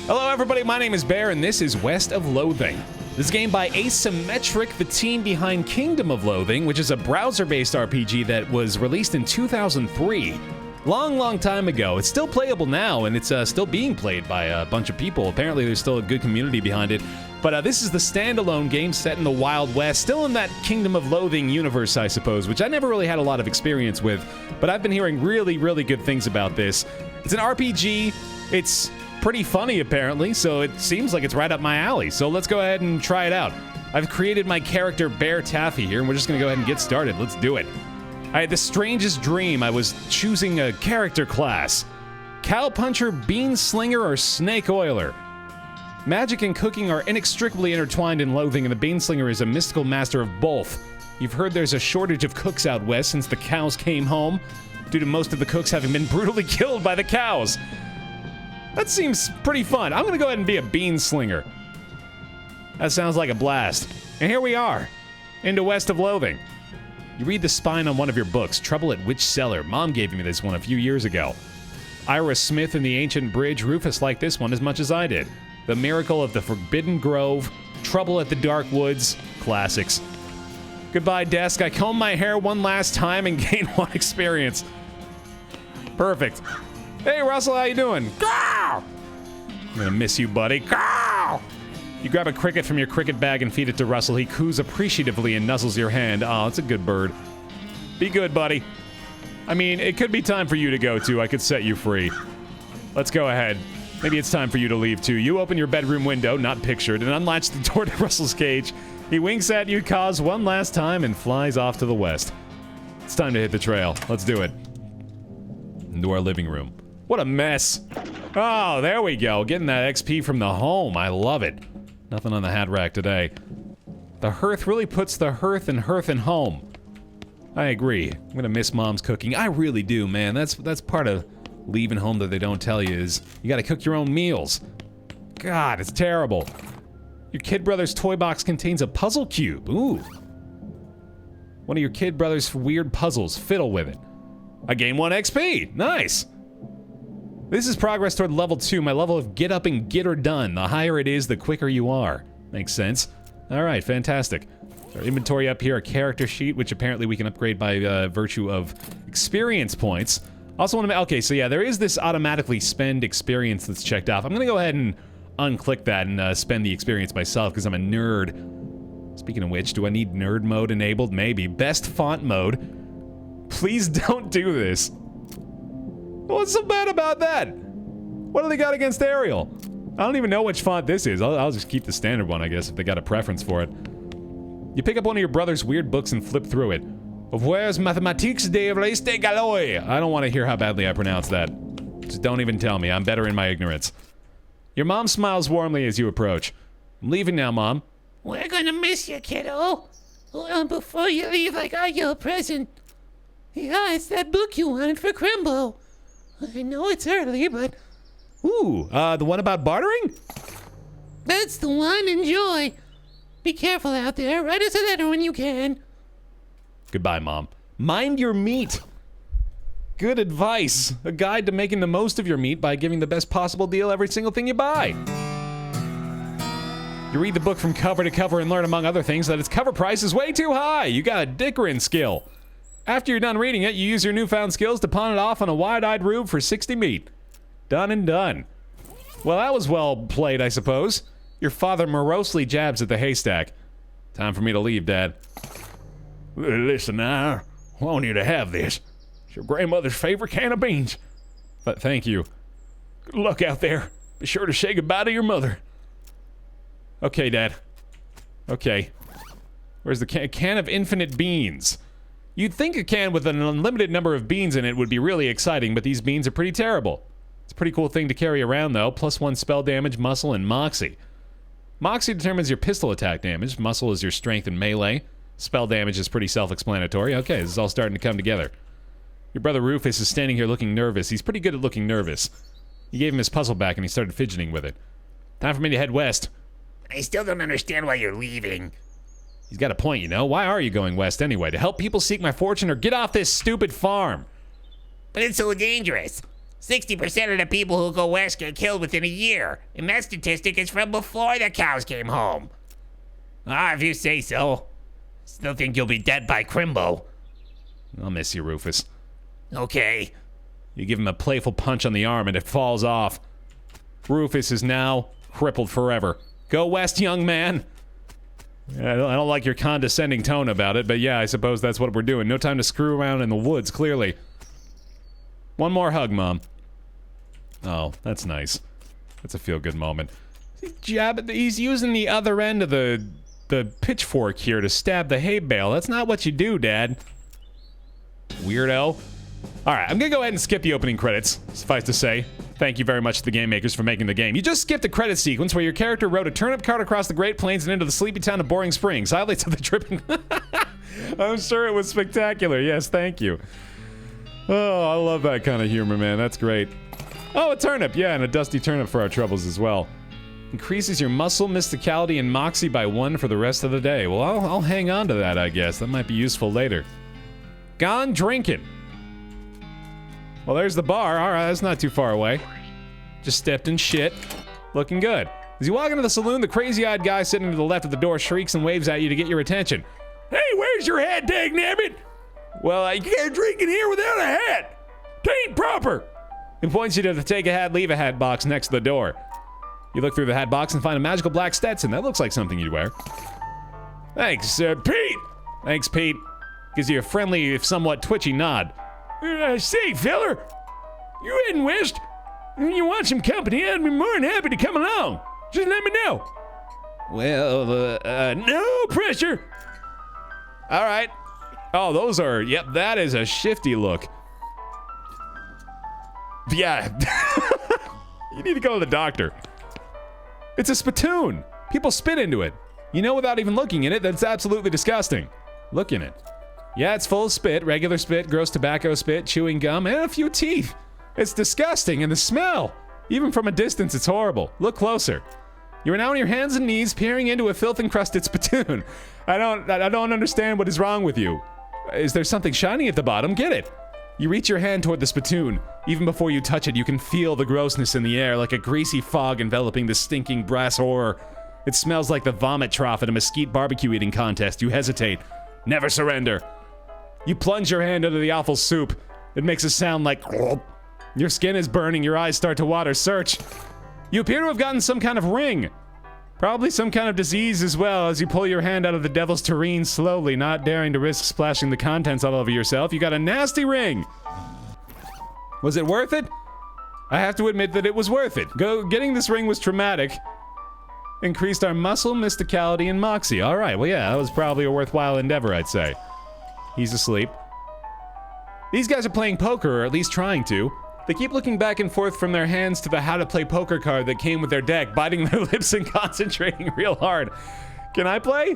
Hello everybody, my name is Baer and this is West of Loathing. This game by Asymmetric, the team behind Kingdom of Loathing, which is a browser-based RPG that was released in 2003. Long time ago. It's still playable now, and it's still being played by a bunch of people. Apparently there's still a good community behind it. But this is the standalone game set in the Wild West, still in that Kingdom of Loathing universe, I suppose, which I never really had a lot of experience with. But I've been hearing really good things about this. It's an RPG. It's pretty funny, apparently, so it seems like it's right up my alley. So let's go ahead and try it out. I've created my character BaerTaffy here, and we're just gonna go ahead and get started. Let's do it. I had the strangest dream. I was choosing a character class. Cowpuncher, Beanslinger, or Snake Oiler. Magic and cooking are inextricably intertwined in Loathing, and the Beanslinger is a mystical master of both. You've heard there's a shortage of cooks out west since the cows came home, due to most of the cooks having been brutally killed by the cows. That seems pretty fun. I'm gonna go ahead and be a Beanslinger. That sounds like a blast. And here we are, into West of Loathing. You read the spine on one of your books, Trouble at Witch Cellar. Mom gave me this one a few years ago. Ira Smith and the Ancient Bridge. Rufus liked this one as much as I did. The Miracle of the Forbidden Grove. Trouble at the Dark Woods. Classics. Goodbye, desk. I comb my hair one last time and gain one experience. Perfect. Hey, Russell, how you doing? I'm gonna miss you, buddy. You grab a cricket from your cricket bag and feed it to Russell. He coos appreciatively and nuzzles your hand. Oh, it's a good bird. Be good, buddy. I mean, it could be time for you to go, too. I could set you free. Let's go ahead. Maybe it's time for you to leave, too. You open your bedroom window, not pictured, and unlatch the door to Russell's cage. He winks at you, caws one last time, and flies off to the west. It's time to hit the trail. Let's do it. Into our living room. What a mess. Oh, there we go. Getting that XP from the home. I love it. Nothing on the hat rack today. The hearth really puts the hearth in home. I agree. I'm gonna miss Mom's cooking. I really do, man. That's part of leaving home that they don't tell you is you gotta cook your own meals. God, it's terrible. Your kid brother's toy box contains a puzzle cube. Ooh. One of your kid brother's weird puzzles. Fiddle with it. I gain 1 XP. Nice. This is progress toward level 2, my level of get up and get her done. The higher it is, the quicker you are. Makes sense. Alright, fantastic. Our inventory up here, a character sheet, which apparently we can upgrade by virtue of experience points. Also want to... Okay, so yeah, there is this automatically spend experience that's checked off. I'm gonna go ahead and unclick that and spend the experience myself, because I'm a nerd. Speaking of which, do I need nerd mode enabled? Maybe. Best font mode. Please don't do this. What's so bad about that? What do they got against Arial? I don't even know which font this is. I'll just keep the standard one, I guess, if they got a preference for it. You pick up one of your brother's weird books and flip through it. Of where's Mathematiques de Reste Galoy? I don't want to hear how badly I pronounce that. Just don't even tell me. I'm better in my ignorance. Your mom smiles warmly as you approach. I'm leaving now, Mom. We're gonna miss you, kiddo. Well, before you leave, I got you a present. Yeah, it's that book you wanted for Crimbo. I know it's early, but... Ooh, the one about bartering? That's the one, enjoy. Be careful out there, write us a letter when you can. Goodbye, Mom. Mind your meat. Good advice. A guide to making the most of your meat by giving the best possible deal every single thing you buy. You read the book from cover to cover and learn, among other things, that its cover price is way too high. You got a dickering skill. After you're done reading it, you use your newfound skills to pawn it off on a wide-eyed rube for 60 meat. Done and done. Well, that was well played, I suppose. Your father morosely jabs at the haystack. Time for me to leave, Dad. Listen, I want you to have this. It's your grandmother's favorite can of beans. But thank you. Good luck out there. Be sure to say goodbye to your mother. Okay, Dad. Okay. Where's the can of infinite beans? You'd think a can with an unlimited number of beans in it would be really exciting, but these beans are pretty terrible. It's a pretty cool thing to carry around, though. +1 spell damage, muscle, and moxie. Moxie determines your pistol attack damage. Muscle is your strength and melee. Spell damage is pretty self-explanatory. Okay, this is all starting to come together. Your brother Rufus is standing here looking nervous. He's pretty good at looking nervous. You gave him his puzzle back and he started fidgeting with it. Time for me to head west. I still don't understand why you're leaving. He's got a point, you know. Why are you going west anyway? To help people seek my fortune or get off this stupid farm? But it's so dangerous. 60% of the people who go west get killed within a year, and that statistic is from before the cows came home. Ah, if you say so. Still think you'll be dead by Crimbo. I'll miss you, Rufus. Okay. You give him a playful punch on the arm and it falls off. Rufus is now crippled forever. Go west, young man. I don't like your condescending tone about it, but yeah, I suppose that's what we're doing. No time to screw around in the woods, clearly. One more hug, Mom. Oh, that's nice. That's a feel-good moment. He's using the other end of the pitchfork here to stab the hay bale. That's not what you do, Dad. Weirdo. Alright, I'm gonna go ahead and skip the opening credits, suffice to say. Thank you very much to the game makers for making the game. You just skipped a credit sequence where your character rode a turnip cart across the Great Plains and into the sleepy town of Boring Springs. Highlights of the trip. I'm sure it was spectacular. Yes, thank you. Oh, I love that kind of humor, man. That's great. Oh, a turnip. Yeah, and a dusty turnip for our troubles as well. Increases your muscle, mysticality, and moxie by 1 for the rest of the day. Well, I'll hang on to that, I guess. That might be useful later. Gone drinking. Well, there's the bar. Alright, that's not too far away. Just stepped in shit. Looking good. As you walk into the saloon, the crazy-eyed guy sitting to the left of the door shrieks and waves at you to get your attention. Hey, where's your hat, dagnabbit? Well, you can't drink in here without a hat. Tain't proper. He points you to the take a hat, leave a hat box next to the door. You look through the hat box and find a magical black Stetson. That looks like something you'd wear. Thanks, Pete. Thanks, Pete. Gives you a friendly, if somewhat twitchy nod. Say, feller, you heading west? You want some company? I'd be more than happy to come along. Just let me know. Well, no pressure. All right. Oh, those are, yep, that is a shifty look. Yeah. You need to go to the doctor. It's a spittoon. People spit into it. You know without even looking in it that it's absolutely disgusting. Look in it. Yeah, it's full of spit, regular spit, gross tobacco spit, chewing gum, and a few teeth. It's disgusting, and the smell. Even from a distance, it's horrible. Look closer. You are now on your hands and knees peering into a filth-encrusted spittoon. I don't understand what is wrong with you. Is there something shiny at the bottom? Get it. You reach your hand toward the spittoon. Even before you touch it, you can feel the grossness in the air, like a greasy fog enveloping the stinking brass ore. It smells like the vomit trough at a mesquite barbecue eating contest. You hesitate. Never surrender. You plunge your hand into the awful soup. It makes a sound like... Your skin is burning, your eyes start to water. Search. You appear to have gotten some kind of ring. Probably some kind of disease as well, as you pull your hand out of the devil's tureen slowly, not daring to risk splashing the contents all over yourself. You got a nasty ring. Was it worth it? I have to admit that it was worth it. Getting this ring was traumatic. Increased our muscle, mysticality, and moxie. Alright, well yeah, that was probably a worthwhile endeavor, I'd say. He's asleep. These guys are playing poker, or at least trying to. They keep looking back and forth from their hands to the how to play poker card that came with their deck, biting their lips and concentrating real hard. Can I play?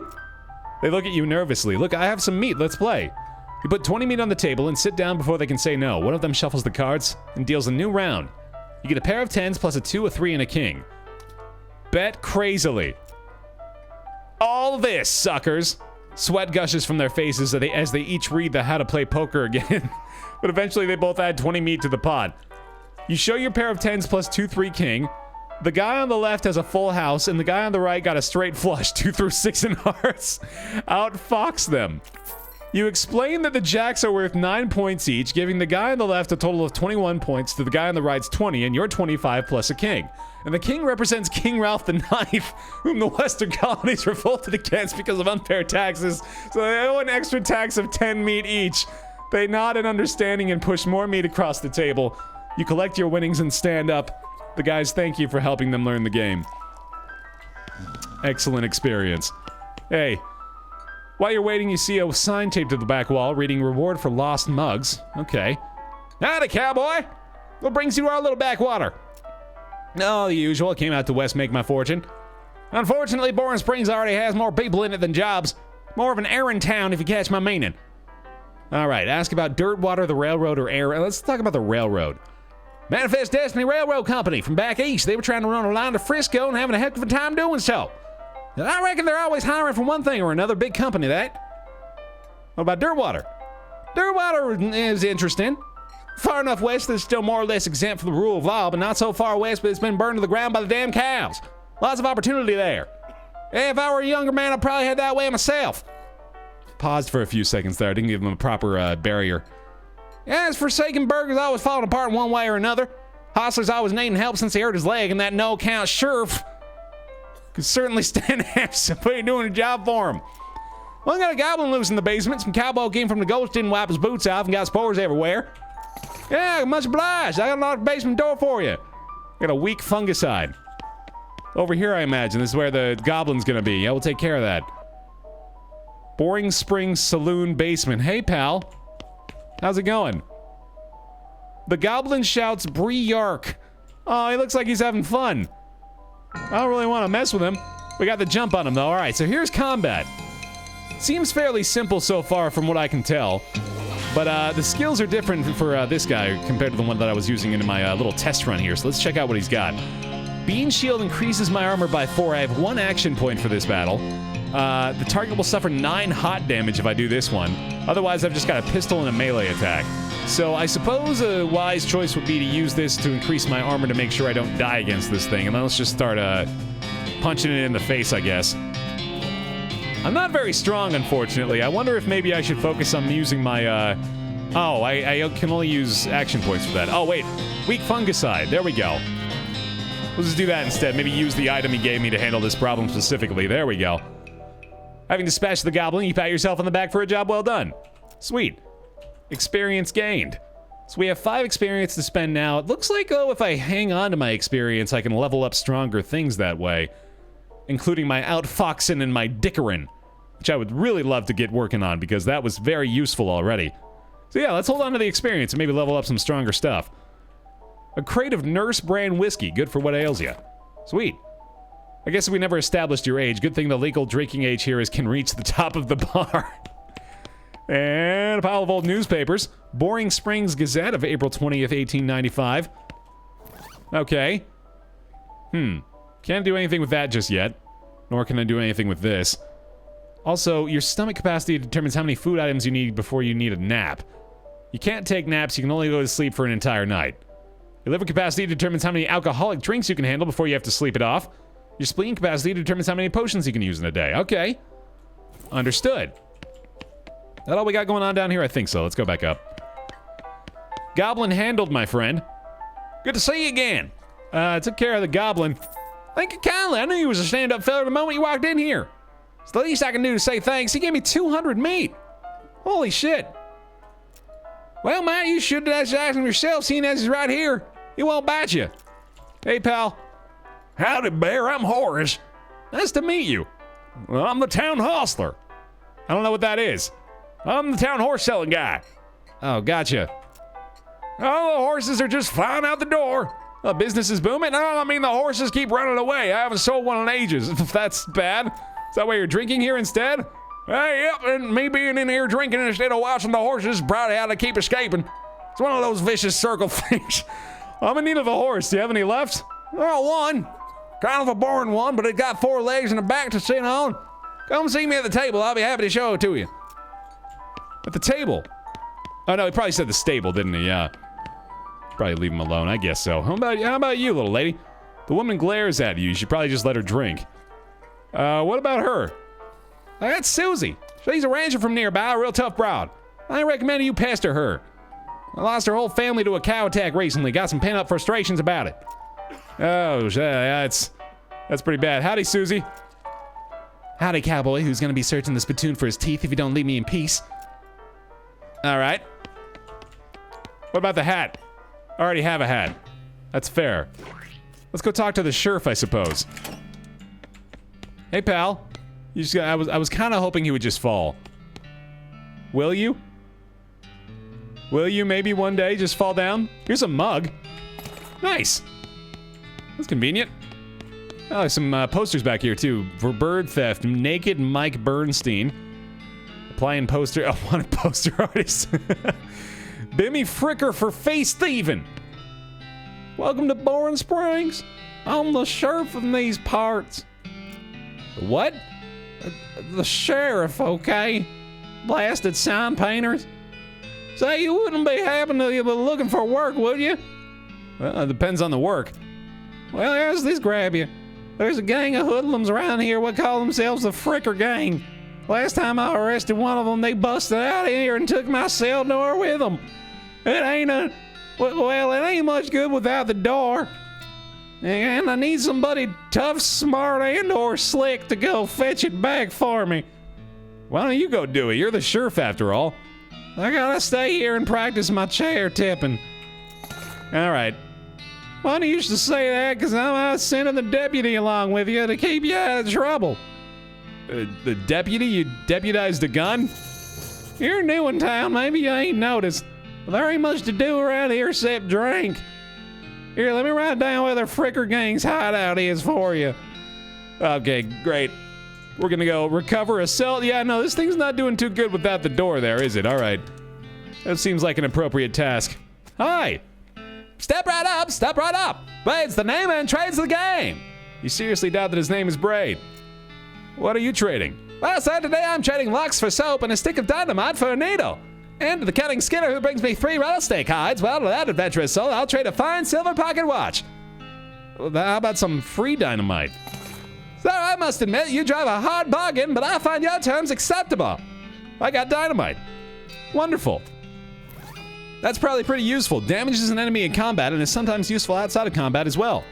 They look at you nervously. Look, I have some meat, let's play. You put 20 meat on the table and sit down before they can say no. One of them shuffles the cards and deals a new round. You get a pair of 10s plus a 2, a 3, and a king. Bet crazily. All this, suckers. Sweat gushes from their faces as they each read the how to play poker again. But eventually they both add 20 meat to the pot. You show your pair of 10s plus 2, 3 king. The guy on the left has a full house, and the guy on the right got a straight flush, 2 through 6 in hearts. Outfox them. You explain that the jacks are worth 9 points each, giving the guy on the left a total of 21 points to the guy on the right's 20, and you're 25 plus a king. And the king represents King Ralph the Knife, whom the Western colonies revolted against because of unfair taxes, so they owe an extra tax of 10 meat each. They nod in understanding and push more meat across the table. You collect your winnings and stand up. The guys thank you for helping them learn the game. Excellent experience. Hey, while you're waiting, you see a sign taped to the back wall reading reward for lost mugs. Okay. Howdy, cowboy! What brings you to our little backwater? Oh, the usual. Came out to West make my fortune. Unfortunately, Boring Springs already has more people in it than jobs. More of an errand town, if you catch my meaning. Alright, ask about Dirtwater, the railroad, or air. Let's talk about the railroad. Manifest Destiny Railroad Company from back east. They were trying to run a line to Frisco and having a heck of a time doing so. I reckon they're always hiring for one thing or another. Big company, that. What about Dirtwater? Dirtwater is interesting. Far enough west that it's still more or less exempt from the rule of law, but not so far west but it's been burned to the ground by the damn cows. Lots of opportunity there. If I were a younger man, I'd probably head that way myself. Paused for a few seconds there. I didn't give him a proper barrier. Yeah, his forsaken burgers always falling apart in one way or another. Hostler's always needing help since he hurt his leg, and that no-account sheriff could certainly stand to have somebody doing a job for him. Well, I got a goblin loose in the basement. Some cowboy came from the gulch, didn't wipe his boots off, and got spores everywhere. Yeah, much obliged. I got a locked basement door for you. Got a weak fungicide. Over here, I imagine. This is where the goblin's gonna be. Yeah, we'll take care of that. Boring Springs Saloon basement. Hey, pal. How's it going? The goblin shouts, Bree Yark. Oh, he looks like he's having fun. I don't really want to mess with him. We got the jump on him, though. All right, so here's combat. Seems fairly simple so far from what I can tell. But the skills are different for this guy compared to the one that I was using in my little test run here. So let's check out what he's got. Bean Shield increases my armor by 4. I have 1 action point for this battle. The target will suffer 9 hot damage if I do this one. Otherwise, I've just got a pistol and a melee attack. So I suppose a wise choice would be to use this to increase my armor to make sure I don't die against this thing. And then let's just start punching it in the face, I guess. I'm not very strong, unfortunately. I wonder if maybe I should focus on using my, I can only use action points for that. Oh, wait. Weak fungicide. There we go. Let's just do that instead. Maybe use the item he gave me to handle this problem specifically. There we go. Having dispatched the goblin, you pat yourself on the back for a job well done. Sweet. Experience gained. So we have 5 experience to spend now. It looks like, if I hang on to my experience, I can level up stronger things that way. Including my outfoxing and my dickerin, which I would really love to get working on because that was very useful already. So yeah, let's hold on to the experience and maybe level up some stronger stuff. A crate of Nurse brand whiskey, good for what ails you. Sweet. I guess we never established your age. Good thing the legal drinking age here is can reach the top of the bar. And a pile of old newspapers. Boring Springs Gazette of April 20th, 1895. Okay. Can't do anything with that just yet. Nor can I do anything with this. Also, your stomach capacity determines how many food items you need before you need a nap. You can't take naps, you can only go to sleep for an entire night. Your liver capacity determines how many alcoholic drinks you can handle before you have to sleep it off. Your spleen capacity determines how many potions you can use in a day. Okay. Understood. That all we got going on down here? I think so. Let's go back up. Goblin handled, my friend. Good to see you again. I took care of the goblin. Thank you kindly. I knew you was a stand-up fella the moment you walked in here. It's the least I can do to say thanks. He gave me 200 meat. Holy shit. Well, Matt, you should have asked him yourself, seeing as he's right here. He won't bite you. Hey, pal. Howdy, Baer. I'm Horace. Nice to meet you. Well, I'm the town hostler. I don't know what that is. I'm the town horse selling guy. Oh, gotcha. Oh, the horses are just flying out the door. The business is booming. No, I mean the horses keep running away. I haven't sold one in ages. If that's bad. Is that why you're drinking here instead? Hey, yep, and me being in here drinking instead of watching the horses probably how to keep escaping. It's one of those vicious circle things. I'm in need of a horse. Do you have any left? Oh, one. Kind of a boring one, but it got 4 legs and a back to sit on. Come see me at the table. I'll be happy to show it to you. At the table? Oh, no, he probably said the stable, didn't he? Yeah. Probably leave him alone. I guess so. How about you, little lady? The woman glares at you. You should probably just let her drink. What about her? That's Susie. She's a rancher from nearby, a real tough broad. I recommend you pester her. I lost her whole family to a cow attack recently. Got some pent-up frustrations about it. Oh, that's pretty bad. Howdy, Susie. Howdy, cowboy, who's gonna be searching the spittoon for his teeth if you don't leave me in peace. All right. What about the hat? I already have a hat. That's fair. Let's go talk to the sheriff, I suppose. Hey, pal. I was kind of hoping he would just fall. Will you? Will you maybe one day just fall down? Here's a mug. Nice. That's convenient. Oh, some posters back here, too. For bird theft, naked Mike Bernstein. Applying poster. I want a poster artist. Bimmy Fricker for face thieving. Welcome to Boring Springs. I'm the sheriff in these parts. What? The sheriff, okay? Blasted sign painters. Say, you wouldn't be happen to be looking for work, would you? Well, it depends on the work. Well, here's this grab you. There's a gang of hoodlums around here what call themselves the Fricker Gang. Last time I arrested one of them, they busted out of here and took my cell door with them. It ain't much good without the door. And I need somebody tough, smart, and/or slick to go fetch it back for me. Why don't you go do it? You're the sheriff after all. I gotta stay here and practice my chair tipping. All right. Why do you used to say that? Because I'm sending the deputy along with you to keep you out of trouble. The deputy? You deputized a gun? You're new in town. Maybe you ain't noticed. But there ain't much to do around here except drink. Here, let me write down where the Fricker Gang's hideout is for you. Okay, great. We're gonna go recover a cell. Yeah, no, this thing's not doing too good without the door there, is it? All right. That seems like an appropriate task. Hi! Step right up, step right up! Braid's the name and trade's the game! You seriously doubt that his name is Braid? What are you trading? Well, sir, today I'm trading locks for soap and a stick of dynamite for a needle. And to the cunning Skinner who brings me 3 rattlesnake hides, well, to that adventurous soul, I'll trade a fine silver pocket watch. Well, how about some free dynamite? Sir, I must admit, you drive a hard bargain, but I find your terms acceptable. I got dynamite. Wonderful. That's probably pretty useful. Damages an enemy in combat and is sometimes useful outside of combat as well.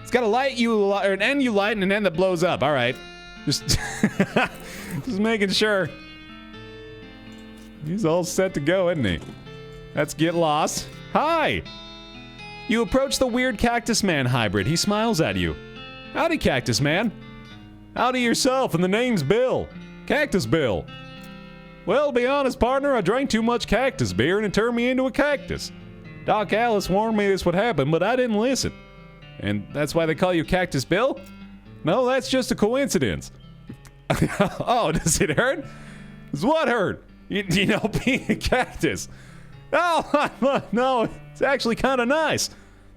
It's got a light or an end you light and an end that blows up. All right. Just making sure. He's all set to go, isn't he? Let's get lost. Hi! You approach the weird Cactus Man hybrid. He smiles at you. Howdy, Cactus Man. Howdy yourself, and the name's Bill. Cactus Bill. Well, to be honest, partner, I drank too much cactus beer and it turned me into a cactus. Doc Alice warned me this would happen, but I didn't listen. And that's why they call you Cactus Bill? No, that's just a coincidence. Oh, does it hurt? Does what hurt? You know, being a cactus. Oh, no, it's actually kind of nice.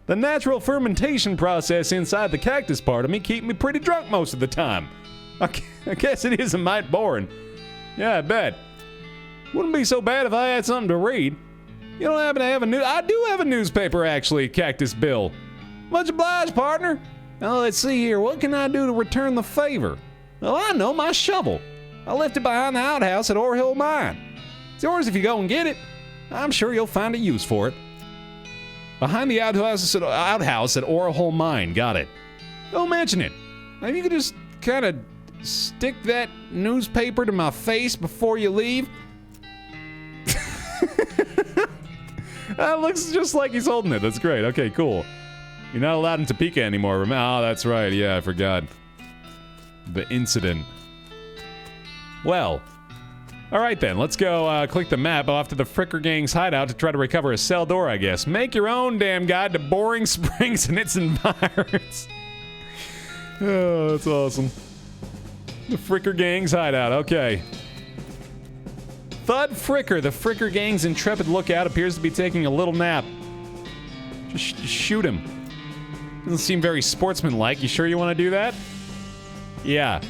The natural fermentation process inside the cactus part of me keep me pretty drunk most of the time. I guess it is a mite boring. Yeah, I bet. Wouldn't be so bad if I had something to read. You don't happen to have I do have a newspaper, actually, Cactus Bill. Much obliged, partner. Now, let's see here. What can I do to return the favor? Well, I know, my shovel. I left it behind the outhouse at Orhill Mine. It's yours if you go and get it. I'm sure you'll find a use for it. Behind the outhouse at Orhill Mine. Got it. Don't mention it. Maybe you could just kind of stick that newspaper to my face before you leave. That looks just like he's holding it. That's great. Okay, cool. You're not allowed in Topeka anymore. Oh, that's right. Yeah, I forgot. The incident. Well. Alright then, let's go click the map off to the Fricker Gang's hideout to try to recover a cell door, I guess. Make your own damn guide to Boring Springs and its environs. Oh, that's awesome. The Fricker Gang's hideout, okay. Thud Fricker, the Fricker Gang's intrepid lookout, appears to be taking a little nap. Just shoot him. Doesn't seem very sportsmanlike. You sure you want to do that? Yeah.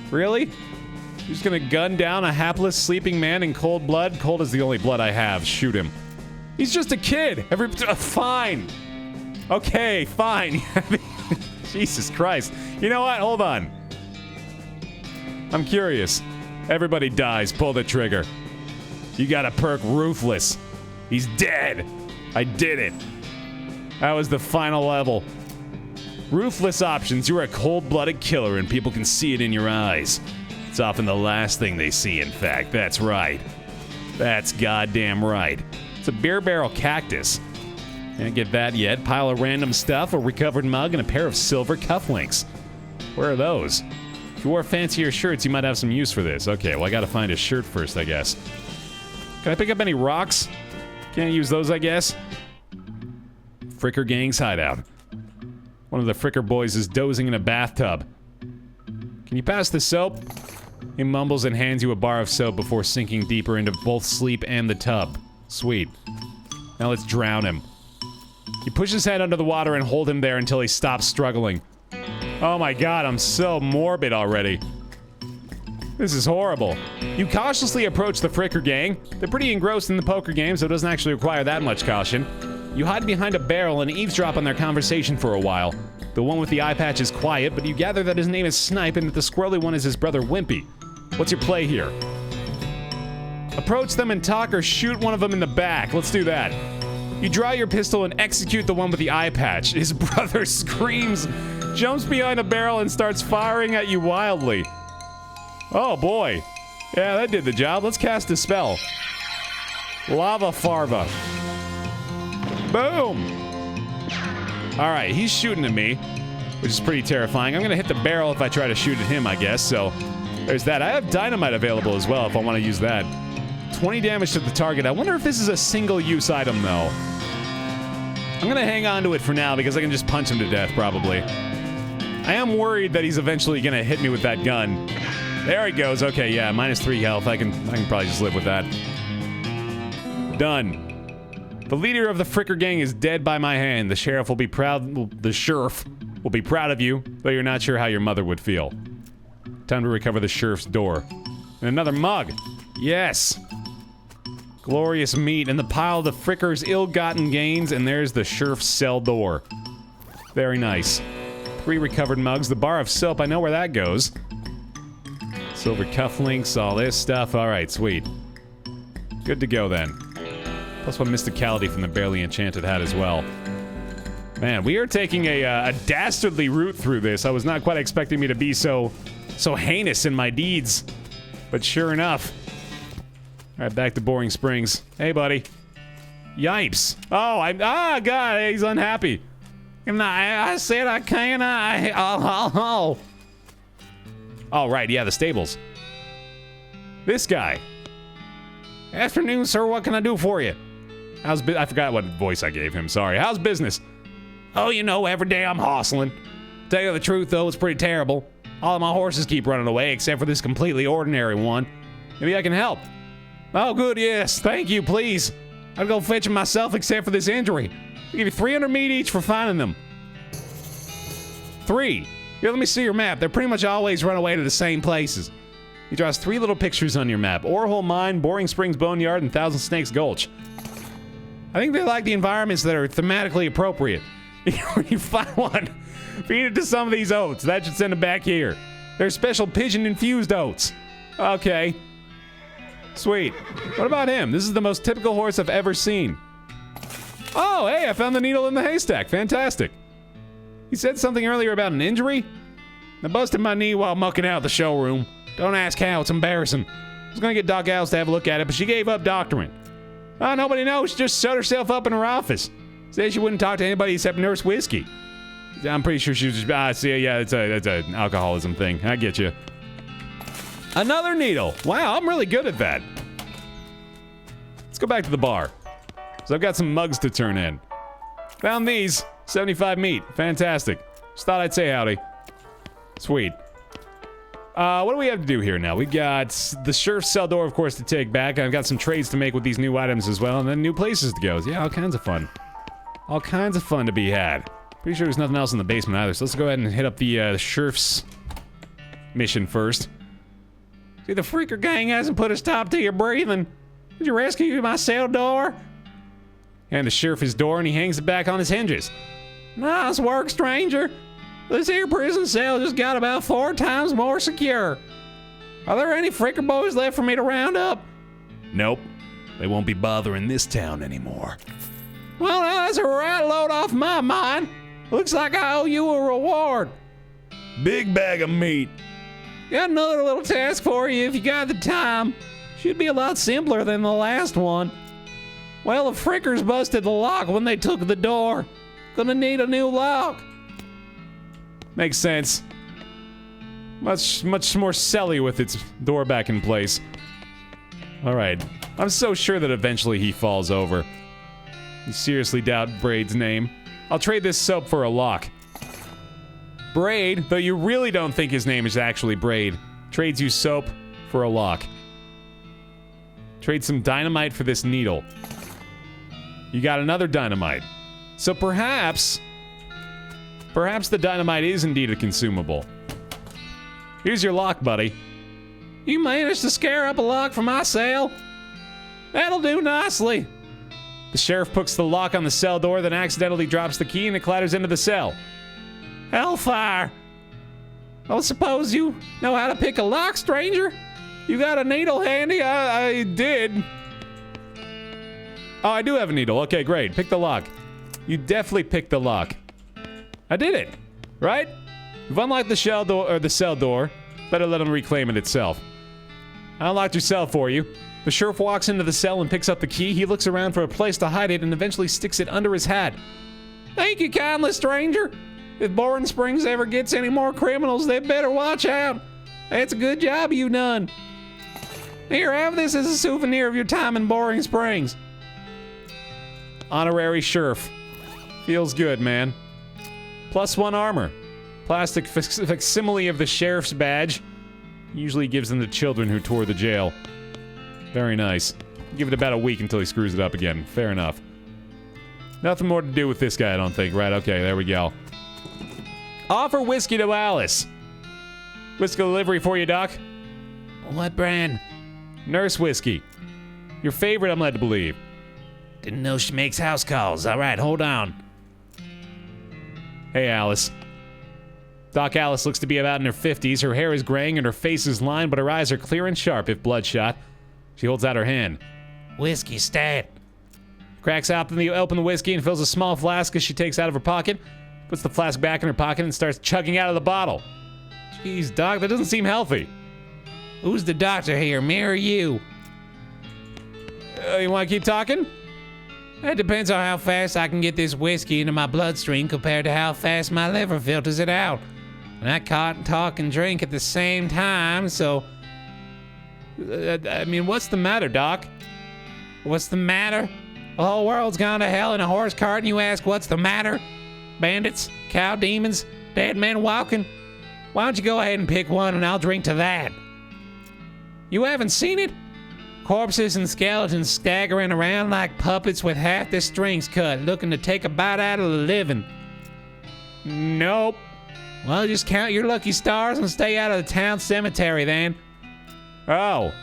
Really? You're just gonna gun down a hapless sleeping man in cold blood? Cold is the only blood I have. Shoot him. He's just a kid. Fine. Okay, fine. Jesus Christ. You know what? Hold on. I'm curious. Everybody dies. Pull the trigger. You gotta perk Ruthless. He's dead. I did it. That was the final level. Ruthless options. You're a cold-blooded killer and people can see it in your eyes. It's often the last thing they see, in fact. That's right. That's goddamn right. It's a beer barrel cactus. Can't get that yet. Pile of random stuff, a recovered mug, and a pair of silver cufflinks. Where are those? If you wore fancier shirts, you might have some use for this. Okay, well, I gotta find a shirt first, I guess. Can I pick up any rocks? Can't use those, I guess. Fricker Gang's hideout. One of the Fricker boys is dozing in a bathtub. Can you pass the soap? He mumbles and hands you a bar of soap before sinking deeper into both sleep and the tub. Sweet. Now let's drown him. You push his head under the water and hold him there until he stops struggling. Oh my god, I'm so morbid already. This is horrible. You cautiously approach the Fricker gang. They're pretty engrossed in the poker game, so it doesn't actually require that much caution. You hide behind a barrel and eavesdrop on their conversation for a while. The one with the eye patch is quiet, but you gather that his name is Snipe and that the squirrely one is his brother Wimpy. What's your play here? Approach them and talk or shoot one of them in the back. Let's do that. You draw your pistol and execute the one with the eye patch. His brother screams, jumps behind a barrel, and starts firing at you wildly. Oh boy. Yeah, that did the job. Let's cast a spell. Lava Farva. Boom! Alright, he's shooting at me, which is pretty terrifying. I'm gonna hit the barrel if I try to shoot at him, I guess, so there's that. I have dynamite available as well if I want to use that. 20 damage to the target. I wonder if this is a single-use item, though. I'm gonna hang on to it for now because I can just punch him to death, probably. I am worried that he's eventually gonna hit me with that gun. There he goes. Okay, yeah, -3 health. I can probably just live with that. Done. The leader of the Fricker gang is dead by my hand. The sheriff will be proud. The sheriff will be proud of you, though you're not sure how your mother would feel. Time to recover the sheriff's door. And another mug. Yes. Glorious meat in the pile of the Fricker's ill-gotten gains, and there's the sheriff's cell door. Very nice. 3 recovered mugs. The bar of soap. I know where that goes. Silver cufflinks, all this stuff. All right, sweet. Good to go then. Plus 1 mysticality from the barely enchanted hat as well. Man, we are taking a dastardly route through this. I was not quite expecting me to be so heinous in my deeds. But sure enough. Alright, back to Boring Springs. Hey, buddy. Yipes. Oh, God, he's unhappy. I said I can't, Oh, right, yeah, the stables. This guy. Afternoon, sir, what can I do for you? I forgot what voice I gave him, sorry. How's business? Oh, you know, every day I'm hustling. Tell you the truth, though, it's pretty terrible. All of my horses keep running away, except for this completely ordinary one. Maybe I can help. Oh, good, yes, thank you, please. I'd go fetch them myself, except for this injury. I'll give you 300 meat each for finding them. 3. Here, let me see your map. They pretty much always run away to the same places. He draws 3 little pictures on your map. Orehole Mine, Boring Springs Boneyard, and Thousand Snakes Gulch. I think they like the environments that are thematically appropriate. When you find one, feed it to some of these oats. That should send them back here. They're special pigeon-infused oats. Okay. Sweet. What about him? This is the most typical horse I've ever seen. Oh, hey, I found the needle in the haystack. Fantastic. He said something earlier about an injury? I busted my knee while mucking out the showroom. Don't ask how, it's embarrassing. I was gonna get Doc Alice to have a look at it, but she gave up doctoring. Oh, nobody knows. She just shut herself up in her office. Said she wouldn't talk to anybody except Nurse Whiskey. I'm pretty sure she was just, see, yeah, it's an alcoholism thing. I get you. Another needle. Wow, I'm really good at that. Let's go back to the bar. So I've got some mugs to turn in. Found these. 75 meat. Fantastic. Just thought I'd say howdy. Sweet. What do we have to do here now? We got the sheriff's cell door, of course, to take back. I've got some trades to make with these new items as well, and then new places to go. Yeah, all kinds of fun. All kinds of fun to be had. Pretty sure there's nothing else in the basement either, so let's go ahead and hit up the sheriff's mission first. See, the Freaker gang hasn't put a stop to your breathing. Did you rescue my cell door? And the sheriff his door, and he hangs it back on his hinges. Nice work, stranger. This here prison cell just got about 4 times more secure. Are there any Fricker boys left for me to round up? Nope. They won't be bothering this town anymore. Well, now that's a right load off my mind. Looks like I owe you a reward. Big bag of meat. Got another little task for you if you got the time. Should be a lot simpler than the last one. Well, the Frickers busted the lock when they took the door. Gonna need a new lock. Makes sense. Much more selly with its door back in place. Alright. I'm so sure that eventually he falls over. You seriously doubt Braid's name? I'll trade this soap for a lock. Braid, though you really don't think his name is actually Braid, trades you soap for a lock. Trade some dynamite for this needle. You got another dynamite. So perhaps the dynamite is indeed a consumable. Here's your lock, buddy. You managed to scare up a lock for my cell? That'll do nicely. The sheriff puts the lock on the cell door, then accidentally drops the key and it clatters into the cell. Hellfire! I suppose you know how to pick a lock, stranger? You got a needle handy? I did. Oh, I do have a needle. Okay, great. Pick the lock. You definitely picked the lock. I did it, right? You've unlocked the cell door. Better let him reclaim it itself. I unlocked your cell for you. The sheriff walks into the cell and picks up the key. He looks around for a place to hide it and eventually sticks it under his hat. Thank you kindly, stranger. If Boring Springs ever gets any more criminals, they better watch out. That's a good job you done. Here, have this as a souvenir of your time in Boring Springs. Honorary sheriff. Feels good, man. +1 armor. Plastic facsimile of the sheriff's badge. Usually gives them to children who tour the jail. Very nice. Give it about a week until he screws it up again. Fair enough. Nothing more to do with this guy, I don't think. Right, okay, there we go. Offer whiskey to Alice. Whiskey delivery for you, Doc. What brand? Nurse whiskey. Your favorite, I'm led to believe. Didn't know she makes house calls. All right, hold on. Hey, Alice. Doc Alice looks to be about in her 50s. Her hair is graying and her face is lined, but her eyes are clear and sharp if bloodshot. She holds out her hand. Whiskey, stat. Cracks open the whiskey and fills a small flask as she takes out of her pocket. Puts the flask back in her pocket and starts chugging out of the bottle. Jeez, Doc, that doesn't seem healthy. Who's the doctor here, me or you? You want to keep talking? It depends on how fast I can get this whiskey into my bloodstream compared to how fast my liver filters it out. And I can't talk and drink at the same time, so... I mean, what's the matter, Doc? What's the matter? The whole world's gone to hell in a horse cart and you ask what's the matter? Bandits, cow demons, dead men walking. Why don't you go ahead and pick one and I'll drink to that? You haven't seen it? Corpses and skeletons staggering around like puppets with half their strings cut, looking to take a bite out of the living. Nope. Well, just count your lucky stars and stay out of the town cemetery then. Oh.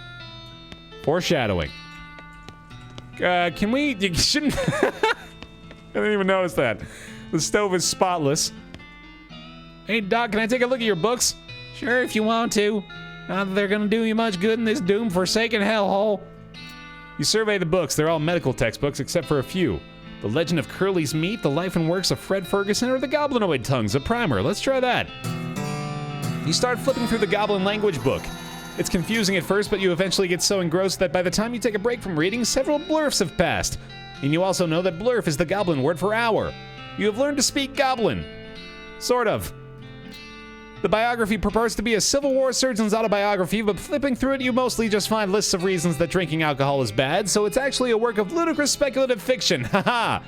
Foreshadowing. Can we... You shouldn't... I didn't even notice that. The stove is spotless. Hey, Doc, can I take a look at your books? Sure, if you want to. Not that they're gonna do you much good in this doom-forsaken hellhole. You survey the books. They're all medical textbooks, except for a few. The Legend of Curly's Meat, The Life and Works of Fred Ferguson, or The Goblinoid Tongues, a primer. Let's try that. You start flipping through the Goblin language book. It's confusing at first, but you eventually get so engrossed that by the time you take a break from reading, several blurfs have passed. And you also know that blurf is the Goblin word for hour. You have learned to speak Goblin. Sort of. The biography purports to be a Civil War surgeon's autobiography, but flipping through it, you mostly just find lists of reasons that drinking alcohol is bad, so it's actually a work of ludicrous speculative fiction. Haha!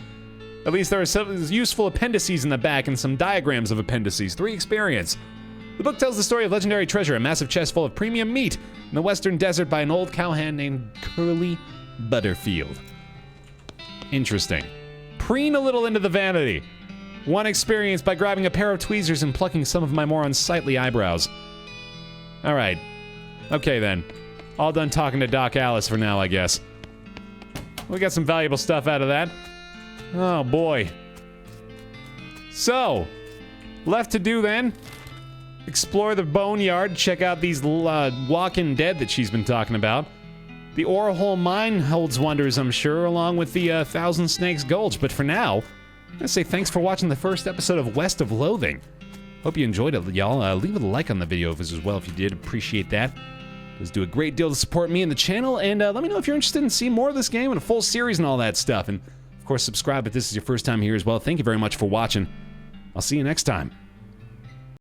At least there are some useful appendices in the back and some diagrams of appendices. 3 experience. The book tells the story of legendary treasure, a massive chest full of premium meat in the western desert by an old cowhand named Curly Butterfield. Interesting. Preen a little into the vanity. 1 experience by grabbing a pair of tweezers and plucking some of my more unsightly eyebrows. Alright. Okay then. All done talking to Doc Alice for now, I guess. We got some valuable stuff out of that. Oh boy. So, left to do then. Explore the boneyard, check out these walking dead that she's been talking about. The Ore Hole Mine holds wonders, I'm sure, along with the Thousand Snakes Gulch, but for now, I'm gonna say thanks for watching the first episode of West of Loathing. Hope you enjoyed it, y'all. Leave a like on the video as well if you did. Appreciate that. It does do a great deal to support me and the channel, and let me know if you're interested in seeing more of this game and a full series and all that stuff. And, of course, subscribe if this is your first time here as well. Thank you very much for watching. I'll see you next time.